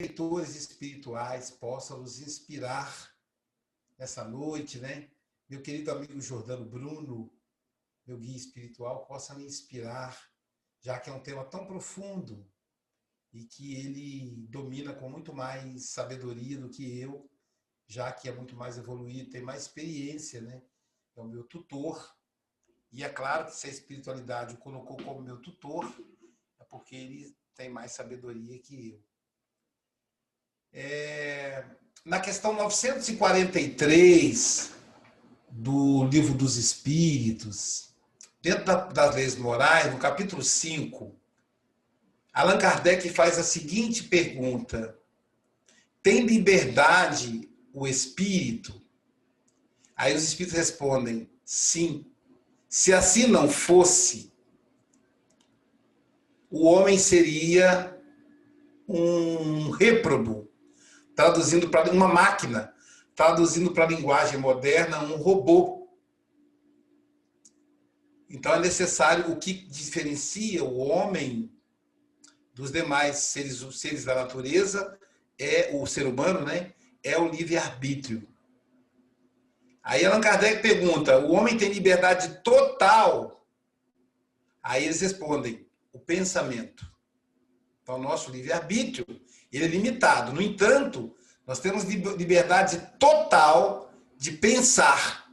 leitores espirituais possam nos inspirar nessa noite, né? Meu querido amigo Jordano Bruno, meu guia espiritual, possa me inspirar, já que é um tema tão profundo e que ele domina com muito mais sabedoria do que eu, já que é muito mais evoluído, tem mais experiência, né? É o meu tutor. E é claro que se a espiritualidade o colocou como meu tutor, é porque ele tem mais sabedoria que eu. Na questão 943 do Livro dos Espíritos, dentro das leis morais, no capítulo 5, Allan Kardec faz a seguinte pergunta: tem liberdade o espírito? Aí os espíritos respondem: sim. Se assim não fosse, o homem seria um réprobo, traduzindo para uma máquina, traduzindo para a linguagem moderna, um robô. Então é necessário, o que diferencia o homem dos demais seres da natureza, é o ser humano, né? É o livre-arbítrio. Aí Allan Kardec pergunta: o homem tem liberdade total? Aí eles respondem: o pensamento. Então, o nosso livre-arbítrio, ele é limitado. No entanto, nós temos liberdade total de pensar.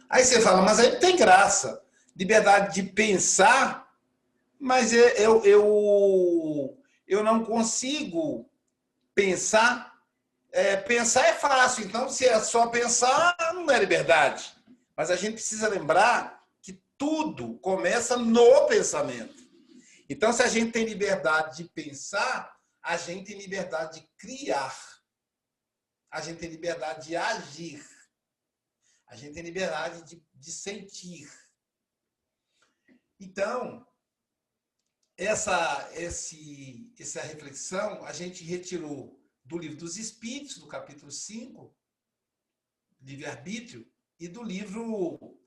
Aí você fala, mas aí tem graça. Liberdade de pensar, mas eu não consigo pensar. Pensar é fácil, então se é só pensar, não é liberdade. Mas a gente precisa lembrar que tudo começa no pensamento. Então, se a gente tem liberdade de pensar, a gente tem liberdade de criar. A gente tem liberdade de agir. A gente tem liberdade de sentir. Então, essa reflexão a gente retirou do Livro dos Espíritos, do capítulo 5, Livre-Arbítrio, e do livro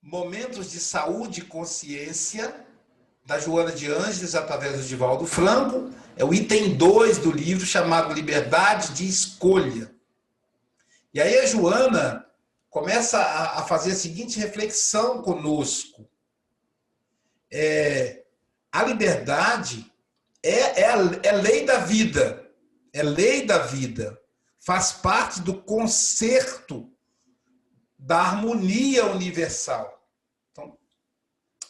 Momentos de Saúde e Consciência, da Joana de Ângeles, através do Divaldo Franco. É o item 2 do livro, chamado Liberdade de Escolha. E aí a Joana começa a fazer a seguinte reflexão conosco. A liberdade é lei da vida. É lei da vida. Faz parte do concerto da harmonia universal. Então,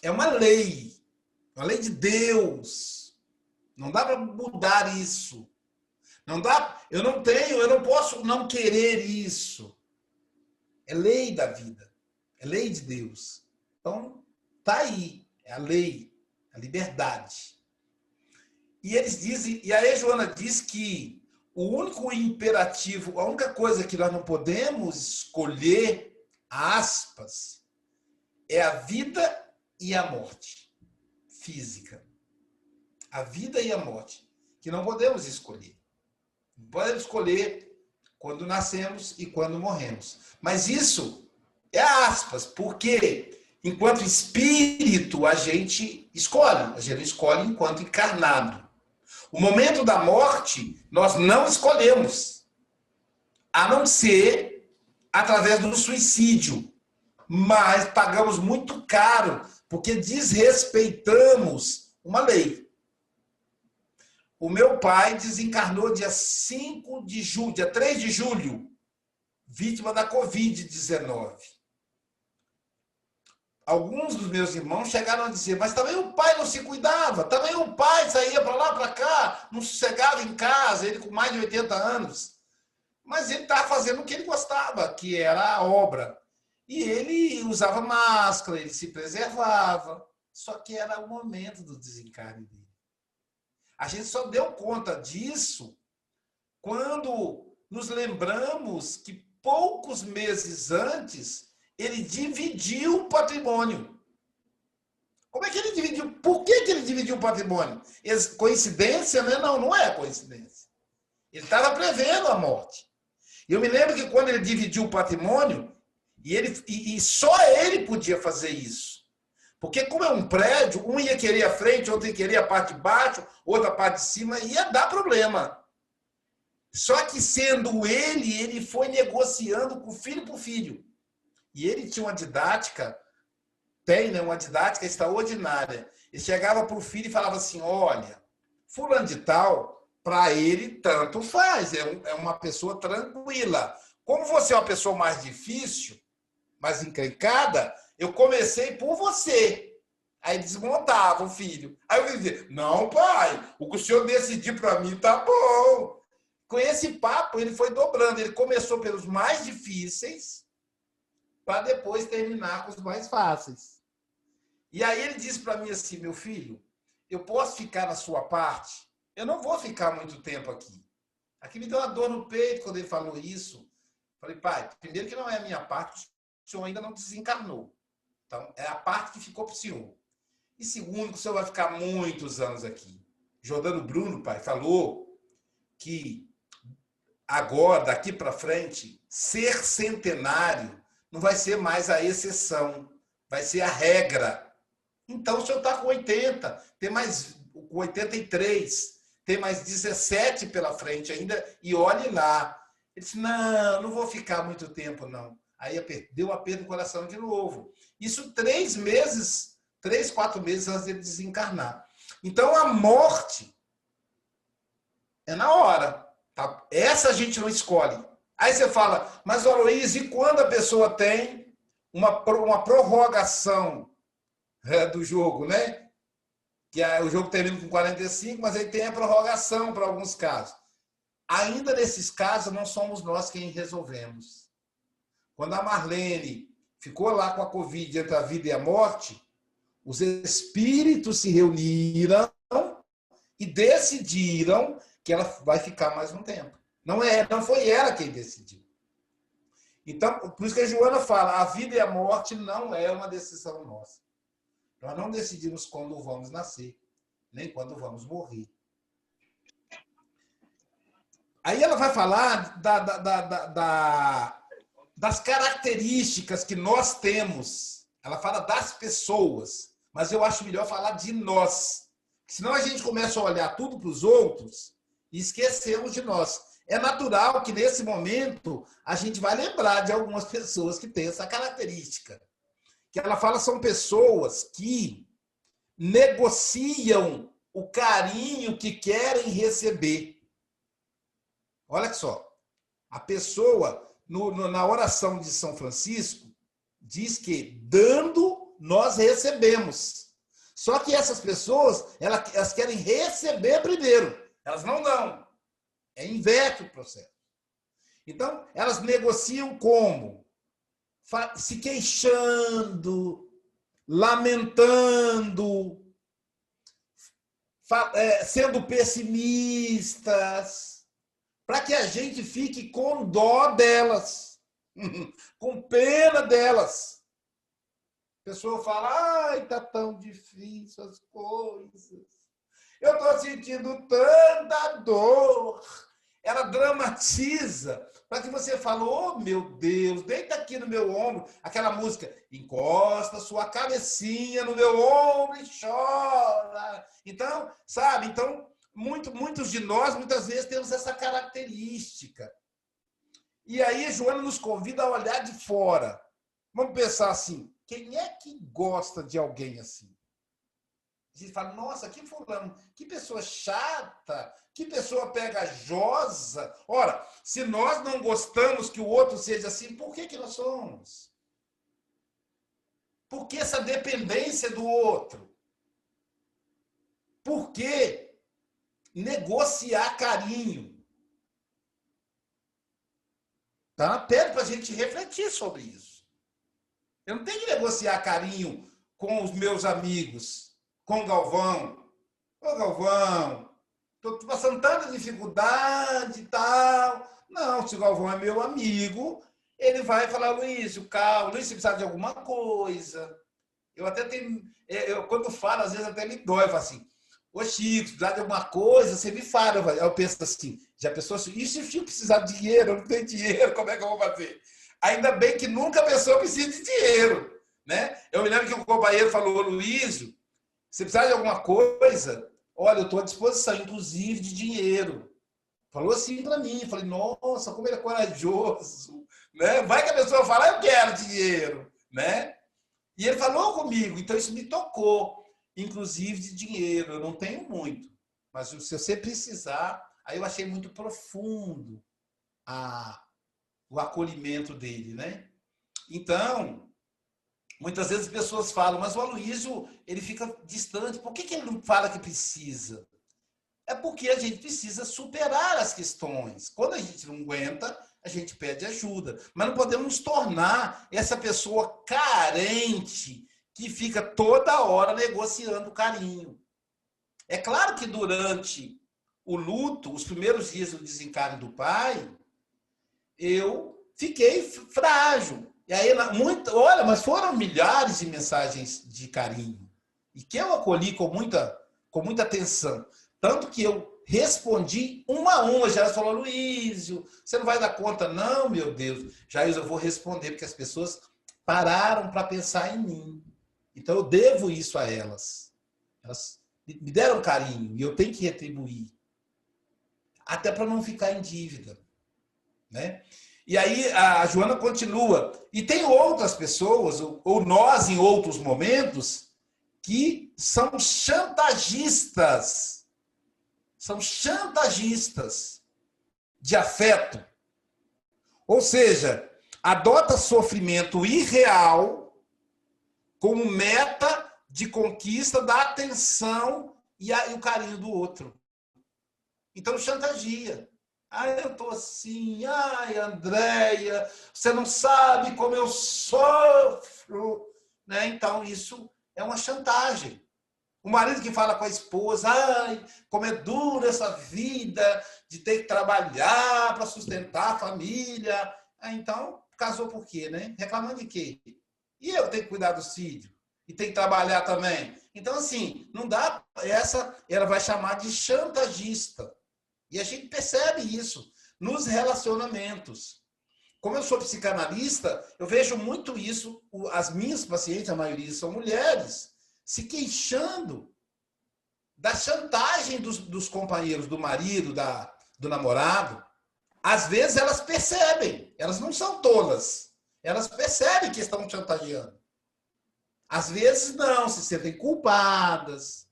é uma lei de Deus. Não dá para mudar isso. Não dá, eu não posso não querer isso. É lei da vida. É lei de Deus. Então, tá aí. É a lei, a liberdade. E eles dizem, e aí a Joana diz que o único imperativo, a única coisa que nós não podemos escolher, aspas, é a vida e a morte física. A vida e a morte, que não podemos escolher. Não podemos escolher quando nascemos e quando morremos. Mas isso é aspas, porque enquanto espírito a gente escolhe enquanto encarnado. O momento da morte nós não escolhemos, a não ser através do suicídio. Mas pagamos muito caro, porque desrespeitamos uma lei. O meu pai desencarnou dia 3 de julho, vítima da Covid-19. Alguns dos meus irmãos chegaram a dizer, mas também o pai não se cuidava, também o pai saía para lá, para cá, não sossegava em casa, ele com mais de 80 anos. Mas ele estava fazendo o que ele gostava, que era a obra. E ele usava máscara, ele se preservava. Só que era o momento do desencarne dele. A gente só deu conta disso quando nos lembramos que poucos meses antes ele dividiu o patrimônio. Como é que ele dividiu? Por que ele dividiu o patrimônio? Coincidência, né? Não é coincidência. Ele estava prevendo a morte. Eu me lembro que quando ele dividiu o patrimônio, e só ele podia fazer isso. Porque como é um prédio, um ia querer a frente, outro ia querer a parte de baixo, outra parte de cima, ia dar problema. Só que sendo ele foi negociando com filho por filho. E ele tinha uma didática, uma didática extraordinária. Ele chegava para o filho e falava assim, olha, fulano de tal, para ele tanto faz, é uma pessoa tranquila. Como você é uma pessoa mais difícil, mais encrencada, eu comecei por você. Aí desmontava o filho. Aí eu dizia, não, pai, o que o senhor decidir para mim tá bom. Com esse papo, ele foi dobrando. Ele começou pelos mais difíceis para depois terminar com os mais fáceis. E aí ele disse para mim assim, meu filho, eu posso ficar na sua parte? Eu não vou ficar muito tempo aqui. Aqui me deu uma dor no peito quando ele falou isso. Falei, pai, primeiro que não é a minha parte, o senhor ainda não desencarnou. Então, é a parte que ficou para o senhor. E segundo, que o senhor vai ficar muitos anos aqui. Jordano Bruno, pai, falou que agora, daqui para frente, ser centenário não vai ser mais a exceção, vai ser a regra. Então, o senhor está com 80, tem mais 83, tem mais 17 pela frente ainda, e olhe lá. Ele disse, não vou ficar muito tempo, não. Aí deu um aperto no coração de novo. Isso 3 meses, 3, 4 meses antes de desencarnar. Então, a morte é na hora. Tá? Essa a gente não escolhe. Aí você fala, mas, Aloysio, e quando a pessoa tem uma prorrogação do jogo, né? Que o jogo termina com 45, mas aí tem a prorrogação para alguns casos. Ainda nesses casos, não somos nós quem resolvemos. Quando a Marlene ficou lá com a Covid entre a vida e a morte, os espíritos se reuniram e decidiram que ela vai ficar mais um tempo. Não foi ela quem decidiu. Então, por isso que a Joana fala, a vida e a morte não é uma decisão nossa. Nós não decidimos quando vamos nascer, nem quando vamos morrer. Aí ela vai falar das características que nós temos. Ela fala das pessoas, mas eu acho melhor falar de nós. Senão a gente começa a olhar tudo para os outros e esquecemos de nós. É natural que, nesse momento, a gente vai lembrar de algumas pessoas que têm essa característica. Que ela fala são pessoas que negociam o carinho que querem receber. Olha só, a pessoa, na oração de São Francisco, diz que dando, nós recebemos. Só que essas pessoas, elas querem receber primeiro. Elas não dão. Inverte o processo. Então, elas negociam como? Se queixando, lamentando, sendo pessimistas, para que a gente fique com dó delas, com pena delas. A pessoa fala, ai, tá tão difícil as coisas. Eu estou sentindo tanta dor. Ela dramatiza para que você fale, oh, meu Deus, deita aqui no meu ombro. Aquela música, encosta sua cabecinha no meu ombro e chora. Então, sabe? Então, muitos de nós, muitas vezes, temos essa característica. E aí, Joana nos convida a olhar de fora. Vamos pensar assim, quem é que gosta de alguém assim? A gente fala, nossa, que fulano, que pessoa chata, que pessoa pegajosa. Ora, se nós não gostamos que o outro seja assim, por que nós somos? Por que essa dependência do outro? Por que negociar carinho? Tá? Pede para a gente refletir sobre isso. Eu não tenho que negociar carinho com os meus amigos. Com o Galvão. Ô, Galvão, estou passando tanta dificuldade e tal. Não, se o Galvão é meu amigo, ele vai falar, Luísio, calma, Luísio, você precisa de alguma coisa. Eu até tenho... quando falo, às vezes até me dói. Eu falo assim, ô, Chico, se precisar de alguma coisa, você me fala. Eu penso assim, já pensou assim, e se o Chico precisar de dinheiro? Eu não tenho dinheiro, como é que eu vou fazer? Ainda bem que nunca a pessoa precisa de dinheiro. Né? Eu me lembro que o companheiro falou, Luísio, se precisar de alguma coisa, olha, eu estou à disposição, inclusive de dinheiro. Falou assim para mim, falei, nossa, como ele é corajoso, né? Vai que a pessoa fala, eu quero dinheiro, né? E ele falou comigo, então isso me tocou, inclusive de dinheiro, eu não tenho muito, mas se você precisar, aí eu achei muito profundo o acolhimento dele, né? Então, muitas vezes as pessoas falam, mas o Aloysio, ele fica distante, por que ele não fala que precisa? É porque a gente precisa superar as questões. Quando a gente não aguenta, a gente pede ajuda. Mas não podemos nos tornar essa pessoa carente que fica toda hora negociando carinho. É claro que durante o luto, os primeiros dias do desencarne do pai, eu fiquei frágil. E aí, olha, mas foram milhares de mensagens de carinho. E que eu acolhi com muita atenção. Tanto que eu respondi uma a uma. Já falou, Aloysio, você não vai dar conta? Não, meu Deus. Jair, eu vou responder, porque as pessoas pararam para pensar em mim. Então, eu devo isso a elas. Elas me deram carinho e eu tenho que retribuir. Até para não ficar em dívida. Né? E aí a Joana continua. E tem outras pessoas, ou nós em outros momentos, que são chantagistas. São chantagistas de afeto. Ou seja, adota sofrimento irreal como meta de conquista da atenção e o carinho do outro. Então, chantagia. Eu tô assim, Andréia, você não sabe como eu sofro. Né? Então, isso é uma chantagem. O marido que fala com a esposa, como é dura essa vida de ter que trabalhar para sustentar a família. Então, casou por quê, né? Reclamando de quê? E eu tenho que cuidar dos filhos? E tem que trabalhar também? Então, assim, não dá. Ela vai chamar de chantagista. E a gente percebe isso nos relacionamentos. Como eu sou psicanalista, eu vejo muito isso. As minhas pacientes, a maioria são mulheres, se queixando da chantagem dos companheiros, do marido, do namorado. Às vezes elas percebem, elas não são tolas, elas percebem que estão chantageando. Às vezes não, se sentem culpadas.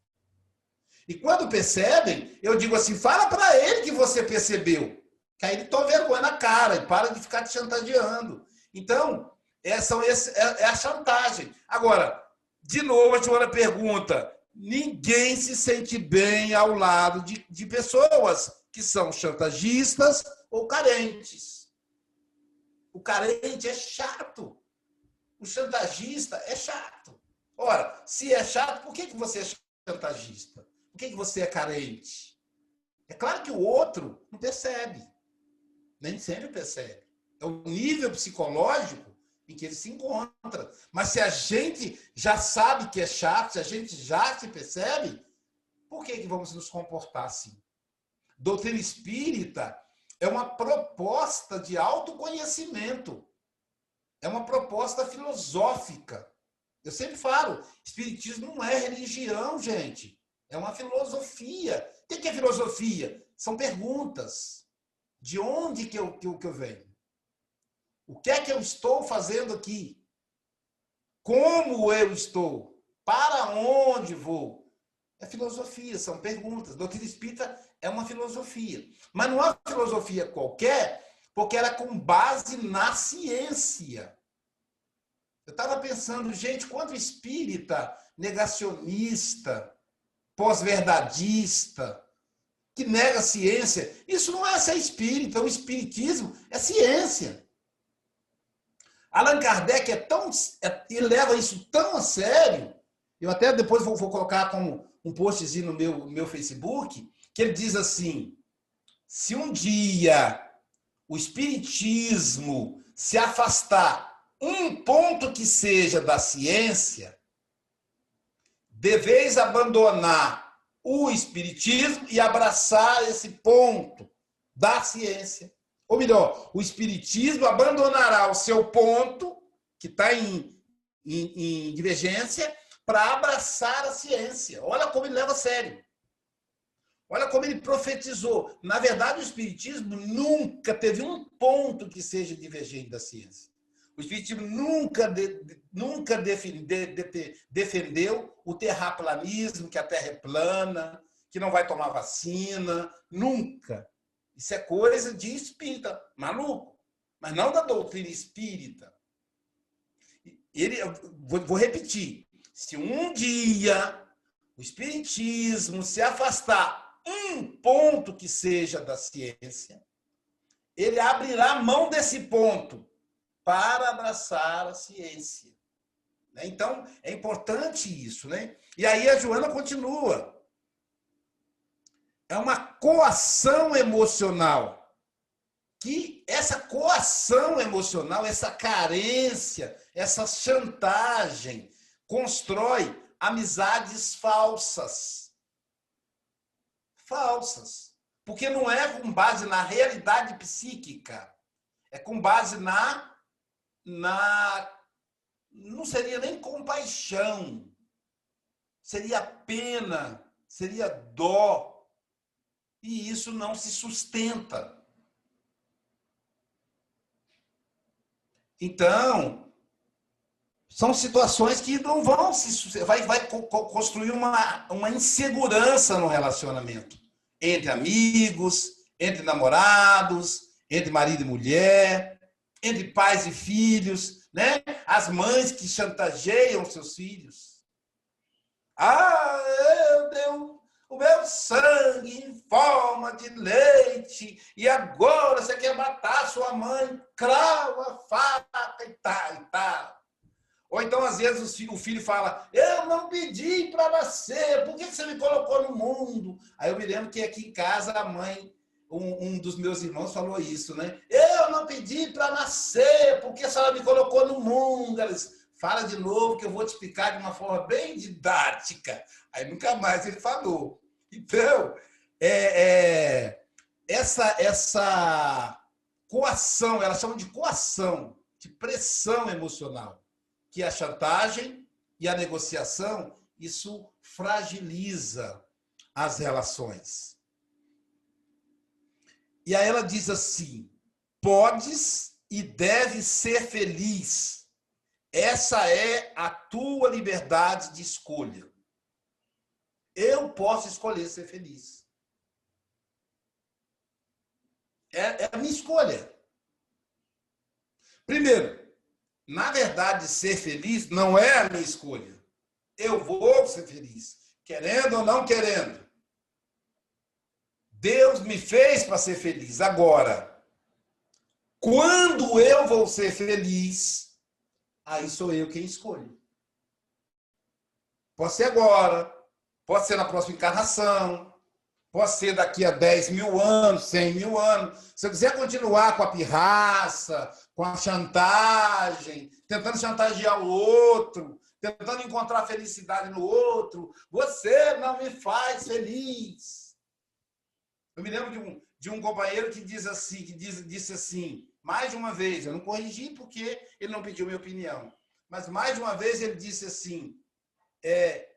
E quando percebem, eu digo assim, fala para ele que você percebeu, que aí ele toma vergonha na cara e para de ficar te chantageando. Então, é a chantagem. Agora, de novo, a Joana pergunta, ninguém se sente bem ao lado de pessoas que são chantagistas ou carentes. O carente é chato. O chantagista é chato. Ora, se é chato, por que você é chantagista? Por que você é carente? É claro que o outro não percebe. Nem sempre percebe. É o nível psicológico em que ele se encontra. Mas se a gente já sabe que é chato, se a gente já se percebe, por que vamos nos comportar assim? Doutrina espírita é uma proposta de autoconhecimento. É uma proposta filosófica. Eu sempre falo, espiritismo não é religião, gente. É uma filosofia. O que é filosofia? São perguntas. De onde que eu venho? O que é que eu estou fazendo aqui? Como eu estou? Para onde vou? É filosofia, são perguntas. Doutrina espírita é uma filosofia. Mas não é uma filosofia qualquer, porque ela é com base na ciência. Eu estava pensando, gente, quanto espírita negacionista, pós-verdadista, que nega a ciência, isso não é ser espírita, o espiritismo é ciência. Allan Kardec ele leva isso tão a sério, eu até depois vou colocar como um postzinho no meu Facebook, que ele diz assim, se um dia o espiritismo se afastar um ponto que seja da ciência, deveis abandonar o espiritismo e abraçar esse ponto da ciência. Ou melhor, o espiritismo abandonará o seu ponto, que está em divergência, para abraçar a ciência. Olha como ele leva a sério. Olha como ele profetizou. Na verdade, o Espiritismo nunca teve um ponto que seja divergente da ciência. O Espiritismo nunca defendeu o terraplanismo, que a Terra é plana, que não vai tomar vacina. Nunca. Isso é coisa de espírita, maluco. Mas não da doutrina espírita. Vou repetir. Se um dia o Espiritismo se afastar um ponto que seja da ciência, ele abrirá mão desse ponto para abraçar a ciência. Então, é importante isso, né? E aí a Joana continua. É uma coação emocional. Que essa coação emocional, essa carência, essa chantagem, constrói amizades falsas. Falsas. Porque não é com base na realidade psíquica. É com base não seria nem compaixão. Seria pena, seria dó. E isso não se sustenta. Então, são situações que não vão vai construir uma insegurança no relacionamento. Entre amigos, entre namorados, entre marido e mulher, entre pais e filhos, né? As mães que chantageiam seus filhos. Eu dei o meu sangue em forma de leite e agora você quer matar sua mãe, crava a faca e tal. Ou então, às vezes, o filho fala, eu não pedi para nascer, por que você me colocou no mundo? Aí eu me lembro que aqui em casa a mãe, um dos meus irmãos falou isso, né? Eu não pedi para nascer, por que a senhora me colocou no mundo? Eles, fala de novo que eu vou te explicar de uma forma bem didática. Aí nunca mais ele falou. Então, essa coação, elas chamam de coação, de pressão emocional, que a chantagem e a negociação, isso fragiliza as relações. E aí ela diz assim, podes e deves ser feliz. Essa é a tua liberdade de escolha. Eu posso escolher ser feliz. É a minha escolha. Primeiro, na verdade, ser feliz não é a minha escolha. Eu vou ser feliz, querendo ou não querendo. Deus me fez para ser feliz. Agora, quando eu vou ser feliz, aí sou eu quem escolho. Pode ser agora, pode ser na próxima encarnação, pode ser daqui a 10 mil anos, 100 mil anos. Se eu quiser continuar com a pirraça, com a chantagem, tentando chantagear o outro, tentando encontrar felicidade no outro, você não me faz feliz. Eu me lembro de um companheiro que diz assim, disse assim, mais de uma vez, eu não corrigi porque ele não pediu minha opinião, mas mais de uma vez ele disse assim,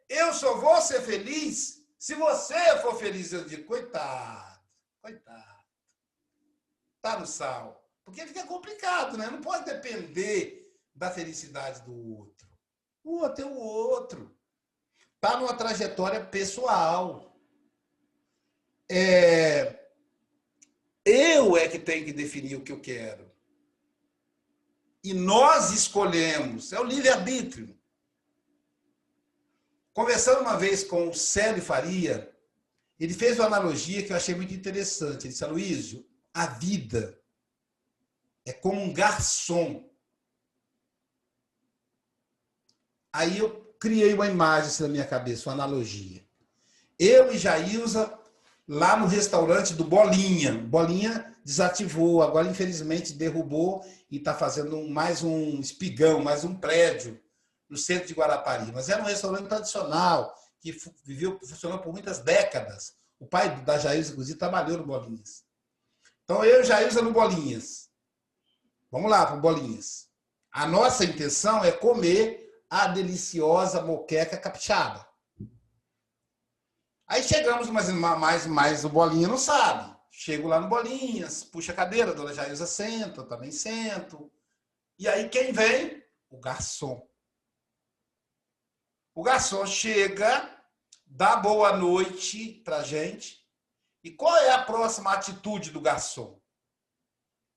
eu só vou ser feliz se você for feliz. Eu digo, coitado, tá no sal. Porque fica complicado, né? Não pode depender da felicidade do outro. O outro é o outro. Tá numa trajetória pessoal. Eu é que tenho que definir o que eu quero. E nós escolhemos. É o livre-arbítrio. Conversando uma vez com o Célio Faria, ele fez uma analogia que eu achei muito interessante. Ele disse, Aloysio, a vida é como um garçom. Aí eu criei uma imagem assim na minha cabeça, uma analogia. Eu e Jailza lá no restaurante do Bolinha. Bolinha desativou, agora infelizmente derrubou e está fazendo mais um espigão, mais um prédio no centro de Guarapari. Mas era um restaurante tradicional, que funcionou por muitas décadas. O pai da Jailza, inclusive, trabalhou no Bolinhas. Então, eu e Jailza no Bolinhas. Vamos lá para o Bolinhas. A nossa intenção é comer a deliciosa moqueca capixaba. Aí chegamos, mas o Bolinha não sabe. Chego lá no Bolinhas, puxa a cadeira, a dona Jailza senta, eu também sento. E aí quem vem? O garçom. O garçom chega, dá boa noite pra gente. E qual é a próxima atitude do garçom?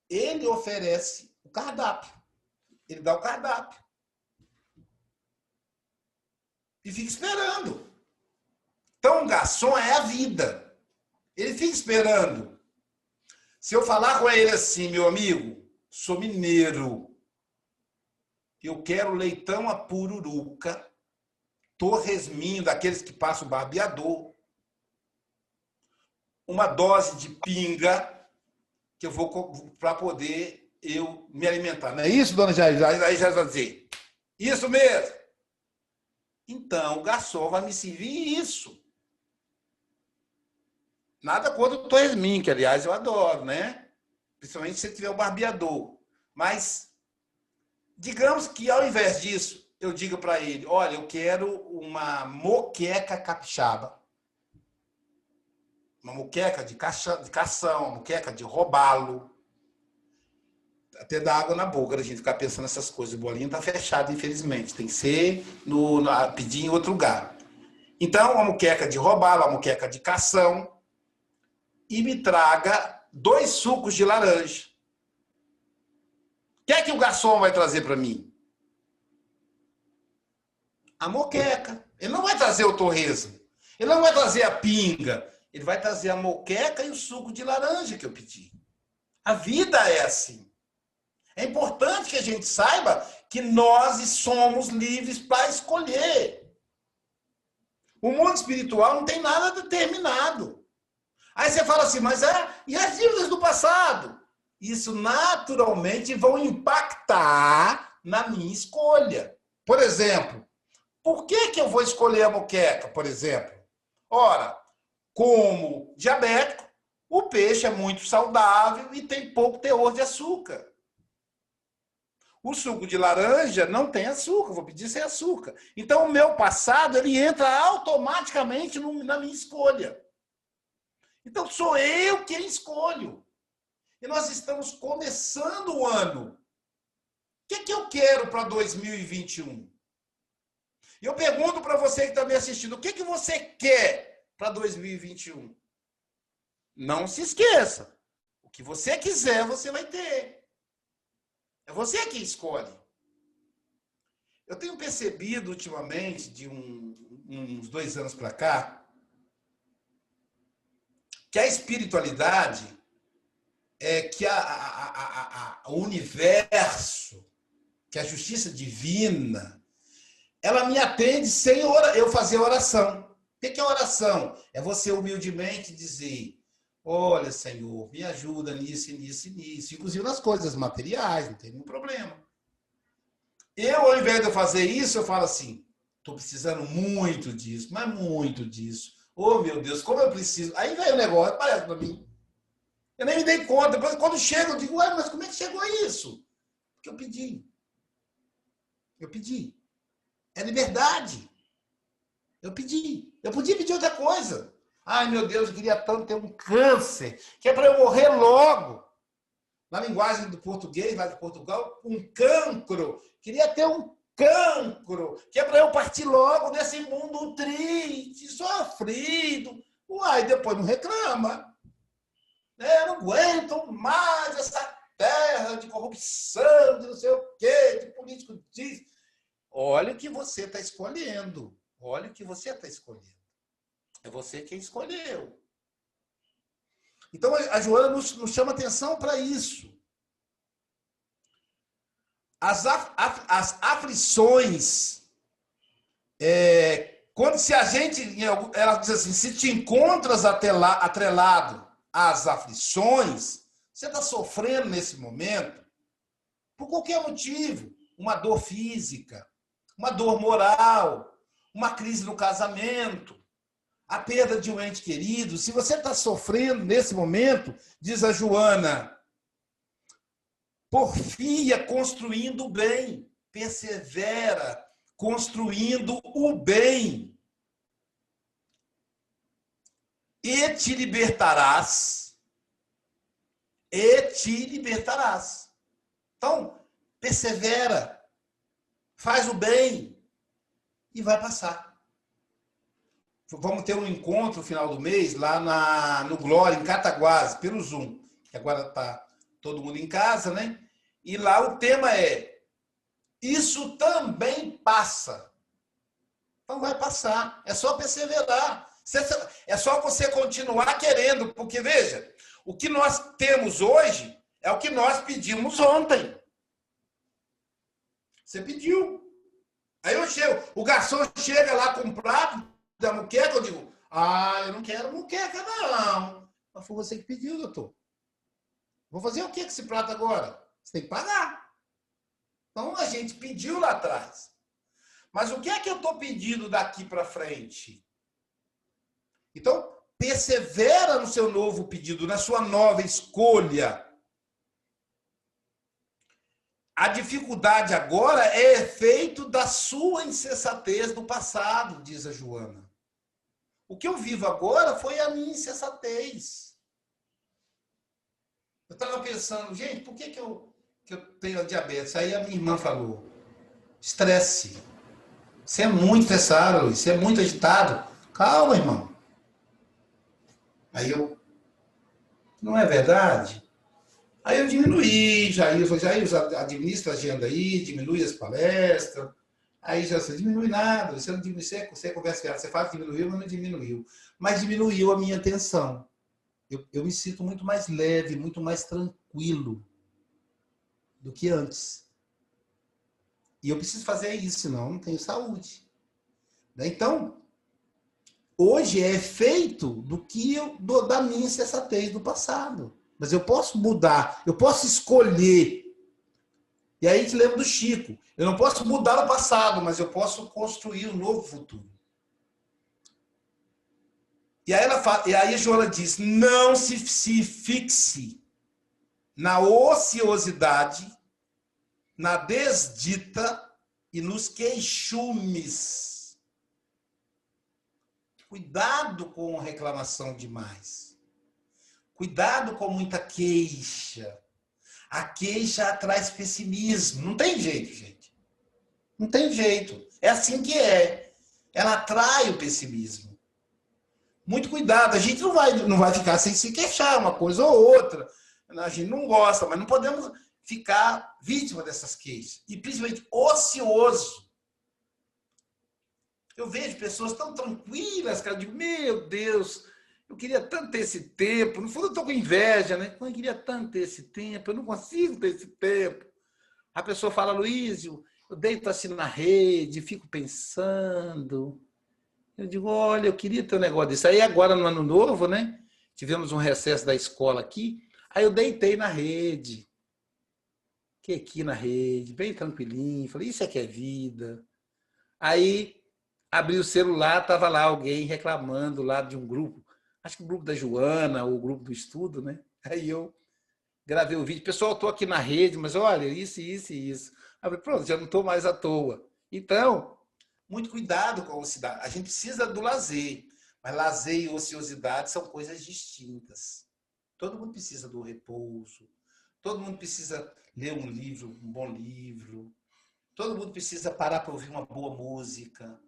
Ele oferece o cardápio. Ele dá o cardápio. E fica esperando. Então, o garçom é a vida. Ele fica esperando. Se eu falar com ele assim, meu amigo, sou mineiro, eu quero leitão a pururuca, torresminho, daqueles que passam o barbeador, uma dose de pinga, que eu vou para poder eu me alimentar. Não é isso, dona Jair? Aí já vai dizer, isso mesmo. Então, o garçom vai me servir isso. Nada contra o torresminho, que, aliás, eu adoro, né? Principalmente se tiver o barbeador. Mas, digamos que, ao invés disso, eu digo para ele, olha, eu quero uma moqueca capixaba. Uma moqueca de cação, uma moqueca de robalo. Até dá água na boca a gente ficar pensando nessas coisas. O Bolinha está fechado, infelizmente. Tem que ser pedir em outro lugar. Então, uma moqueca de robalo, uma moqueca de cação. E me traga 2 sucos de laranja. O que é que o garçom vai trazer para mim? A moqueca. Ele não vai trazer o torresmo. Ele não vai trazer a pinga. Ele vai trazer a moqueca e o suco de laranja que eu pedi. A vida é assim. É importante que a gente saiba que nós somos livres para escolher. O mundo espiritual não tem nada determinado. Aí você fala assim, mas e as dívidas do passado? Isso naturalmente vão impactar na minha escolha. Por exemplo, por que eu vou escolher a moqueca, por exemplo? Ora, como diabético, o peixe é muito saudável e tem pouco teor de açúcar. O suco de laranja não tem açúcar, vou pedir sem açúcar. Então, o meu passado ele entra automaticamente na minha escolha. Então, sou eu quem escolho. E nós estamos começando o ano. O que eu quero para 2021? Eu pergunto para você que está me assistindo, o que você quer para 2021? Não se esqueça. O que você quiser, você vai ter. É você que escolhe. Eu tenho percebido ultimamente, de uns 2 anos para cá, que a espiritualidade é que o universo, que a justiça divina, ela me atende sem eu fazer oração. O que é oração? É você humildemente dizer, olha, Senhor, me ajuda nisso, nisso e nisso. Inclusive nas coisas materiais, não tem nenhum problema. Ao invés de eu fazer isso, eu falo assim, estou precisando muito disso, mas muito disso. Oh, meu Deus, como eu preciso. Aí vem o negócio, aparece para mim. Eu nem me dei conta. Depois, quando chego, eu digo, ué, mas como é que chegou a isso? Porque eu pedi. Eu pedi. É liberdade. Eu pedi. Eu podia pedir outra coisa. Ai, meu Deus, eu queria tanto ter um câncer, que é para eu morrer logo. Na linguagem do português, lá de Portugal, um cancro. Queria ter um cancro, que é para eu partir logo desse mundo triste, sofrido. Uai, depois não reclama. Eu não aguento mais essa terra de corrupção, de não sei o quê, de político diz. Olha o que você está escolhendo. Olha o que você está escolhendo. É você quem escolheu. Então, a Joana nos chama atenção para isso. As aflições, quando se a gente, ela diz assim, se te encontras atrelado às aflições, você está sofrendo nesse momento, por qualquer motivo, uma dor física, uma dor moral, uma crise no casamento, a perda de um ente querido. Se você está sofrendo nesse momento, diz a Joana, porfia construindo o bem, persevera construindo o bem. e te libertarás. E te libertarás. Então, persevera, faz o bem e vai passar. Vamos ter um encontro no final do mês lá no Glória, em Cataguases, pelo Zoom, que agora está todo mundo em casa, né? E lá o tema é: isso também passa. Então vai passar. É só perseverar. É só você continuar querendo, porque veja, o que nós temos hoje é o que nós pedimos ontem. Você pediu. Aí eu chego, o garçom chega lá com um prato da muqueca, eu digo: eu não quero muqueca, não. Mas foi você que pediu, doutor. Vou fazer o que com esse prato agora? Você tem que pagar. Então a gente pediu lá atrás. Mas o que é que eu estou pedindo daqui para frente? Então, persevera no seu novo pedido, na sua nova escolha. A dificuldade agora é efeito da sua insensatez do passado, diz a Joana. O que eu vivo agora foi a minha insensatez. Eu estava pensando, gente, por que eu tenho diabetes? Aí a minha irmã falou: estresse. Você é muito estressado, você é muito agitado. Calma, irmão. Aí eu, não é verdade? Aí eu diminuí, Jair administra a agenda aí, diminui as palestras. Aí já você diminui nada, você não diminui, você conversa com ela, você fala que diminuiu, mas não diminuiu. Mas diminuiu a minha atenção. Eu me sinto muito mais leve, muito mais tranquilo do que antes. E eu preciso fazer isso, senão eu não tenho saúde. Então, hoje é efeito da minha insensatez do passado. Mas eu posso mudar, eu posso escolher. E aí a gente lembra do Chico. Eu não posso mudar o passado, mas eu posso construir um novo futuro. E aí a Joana diz: não se fixe na ociosidade, na desdita e nos queixumes. Cuidado com reclamação demais. Cuidado com muita queixa. A queixa traz pessimismo. Não tem jeito, gente. Não tem jeito. É assim que é. Ela atrai o pessimismo. Muito cuidado. A gente não vai ficar sem se queixar, uma coisa ou outra. A gente não gosta, mas não podemos ficar vítima dessas queixas. E principalmente ocioso. Eu vejo pessoas tão tranquilas, cara, eu digo: meu Deus, eu queria tanto ter esse tempo. No fundo, eu estou com inveja, né? Eu queria tanto ter esse tempo, eu não consigo ter esse tempo. A pessoa fala: Luísio, eu deito assim na rede, fico pensando. Eu digo: olha, eu queria ter um negócio desse. Aí agora, no ano novo, né? Tivemos um recesso da escola aqui, aí eu deitei na rede. Fiquei aqui na rede, bem tranquilinho. Falei: isso é que é vida. Aí abri o celular, estava lá alguém reclamando lá de um grupo, acho que o grupo da Joana, ou o grupo do estudo, né? Aí eu gravei o vídeo: pessoal, estou aqui na rede, mas olha, isso, isso e isso. Aí eu falei: pronto, já não estou mais à toa. Então, muito cuidado com a ociosidade. A gente precisa do lazer, mas lazer e ociosidade são coisas distintas. Todo mundo precisa do repouso, todo mundo precisa ler um livro, um bom livro, todo mundo precisa parar para ouvir uma boa música.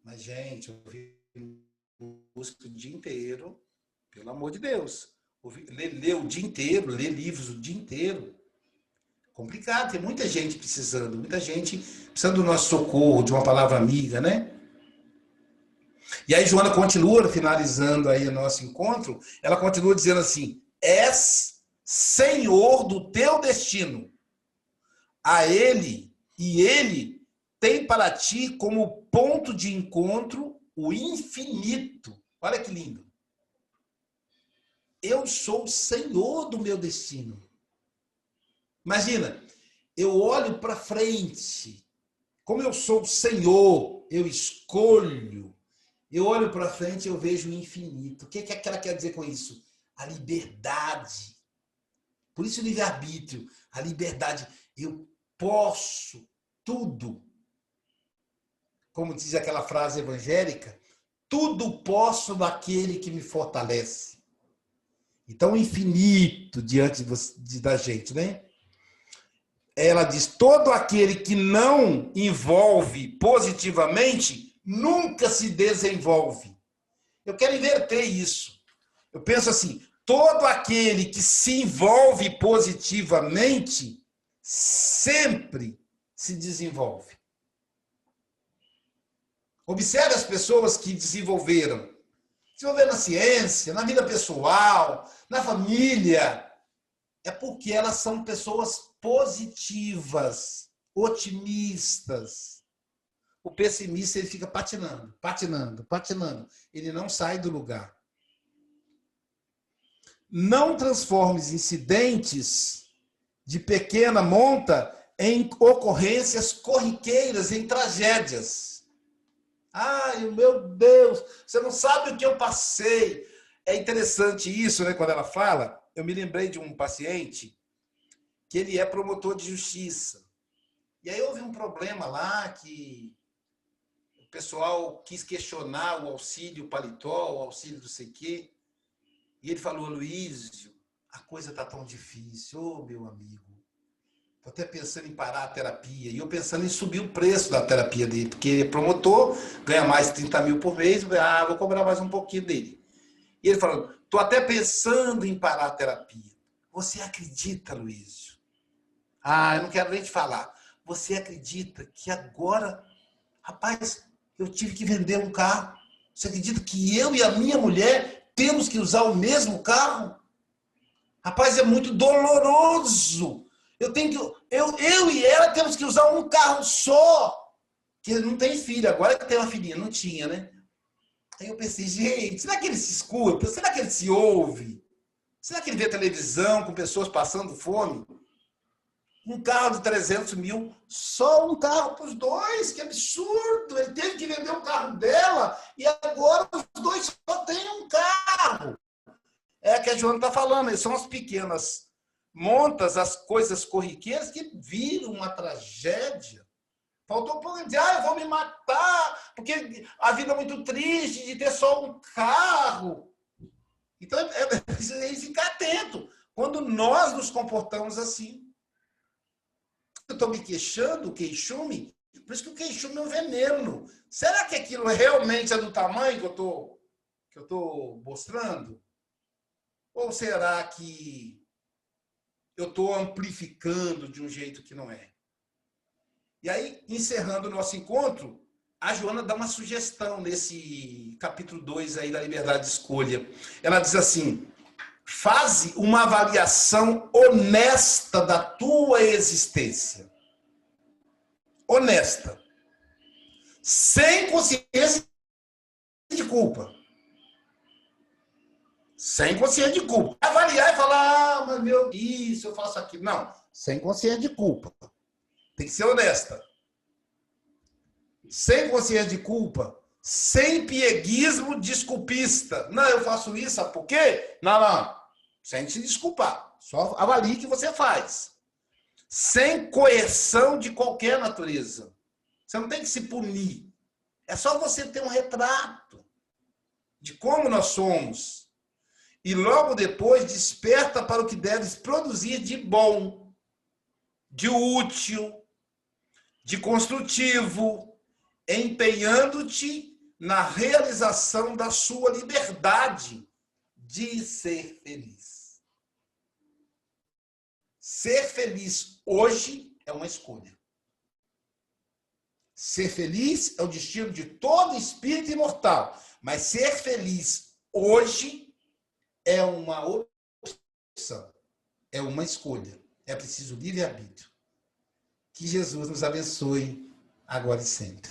Mas, gente, ouvir música o dia inteiro, pelo amor de Deus. Ler o dia inteiro, ler livros o dia inteiro. Complicado, tem muita gente precisando, muita gente precisando do nosso socorro, de uma palavra amiga, né? E aí Joana continua, finalizando aí o nosso encontro, ela continua dizendo assim: és senhor do teu destino. A ele, e ele tem para ti como ponto de encontro o infinito. Olha que lindo. Eu sou o senhor do meu destino. Imagina, eu olho para frente. Como eu sou o senhor, eu escolho. Eu olho para frente e eu vejo o infinito. O que ela quer dizer com isso? A liberdade. Por isso o livre-arbítrio. A liberdade. Eu posso tudo. Como diz aquela frase evangélica, tudo posso naquele que me fortalece. Então, o infinito diante da gente, né? Ela diz, todo aquele que não envolve positivamente, nunca se desenvolve. Eu quero inverter isso. Eu penso assim, todo aquele que se envolve positivamente, sempre se desenvolve. Observe as pessoas que desenvolveram na ciência, na vida pessoal, na família. É porque elas são pessoas positivas, otimistas. O pessimista ele fica patinando, patinando, patinando. Ele não sai do lugar. Não transforme os incidentes de pequena monta em ocorrências corriqueiras, em tragédias. Ai, meu Deus, você não sabe o que eu passei. É interessante isso, né? Quando ela fala, eu me lembrei de um paciente que ele é promotor de justiça. E aí houve um problema lá que o pessoal quis questionar o auxílio paletó, o auxílio do sei quê. E ele falou, Luísio, a coisa está tão difícil, ô meu amigo. Estou até pensando em parar a terapia. E eu pensando em subir o preço da terapia dele, porque ele é promotor, ganha mais de 30 mil por mês, vou cobrar mais um pouquinho dele. E ele falou, estou até pensando em parar a terapia. Você acredita, Luísio? Eu não quero nem te falar. Você acredita que agora, rapaz, eu tive que vender um carro? Você acredita que eu e a minha mulher temos que usar o mesmo carro? Rapaz, é muito doloroso. Eu e ela temos que usar um carro só. Que ele não tem filho, agora que tem uma filhinha, não tinha, né? Aí eu pensei, gente, será que ele se escuta? Será que ele se ouve? Será que ele vê televisão com pessoas passando fome? Um carro de 300 mil, só um carro para os dois, que absurdo! Ele teve que vender o carro dela e agora os dois só têm um carro. É que a Joana está falando, são as pequenas montas, as coisas corriqueiras que viram uma tragédia. Faltou um pouco de, eu vou me matar, porque a vida é muito triste de ter só um carro. Então, é preciso ficar atento quando nós nos comportamos assim. Eu estou me queixando, o queixume, por isso que o queixume é um veneno. Será que aquilo realmente é do tamanho que eu estou mostrando? Ou será que eu estou amplificando de um jeito que não é? E aí, encerrando o nosso encontro, a Joana dá uma sugestão nesse capítulo 2 aí da liberdade de escolha. Ela diz assim, faze uma avaliação honesta da tua existência. Honesta. Sem consciência de culpa. Sem consciência de culpa. Avaliar e falar, mas meu, isso, eu faço aquilo. Não, sem consciência de culpa. Tem que ser honesta. Sem consciência de culpa. Sem pieguismo desculpista. Não, eu faço isso, sabe por quê? Não. Sem se desculpar. Só avalie o que você faz. Sem coerção de qualquer natureza. Você não tem que se punir. É só você ter um retrato de como nós somos. E logo depois desperta para o que deves produzir de bom, de útil, de construtivo, empenhando-te na realização da sua liberdade de ser feliz. Ser feliz hoje é uma escolha. Ser feliz é o destino de todo espírito imortal, mas ser feliz hoje é uma opção, é uma escolha. É preciso livre-arbítrio. Que Jesus nos abençoe agora e sempre.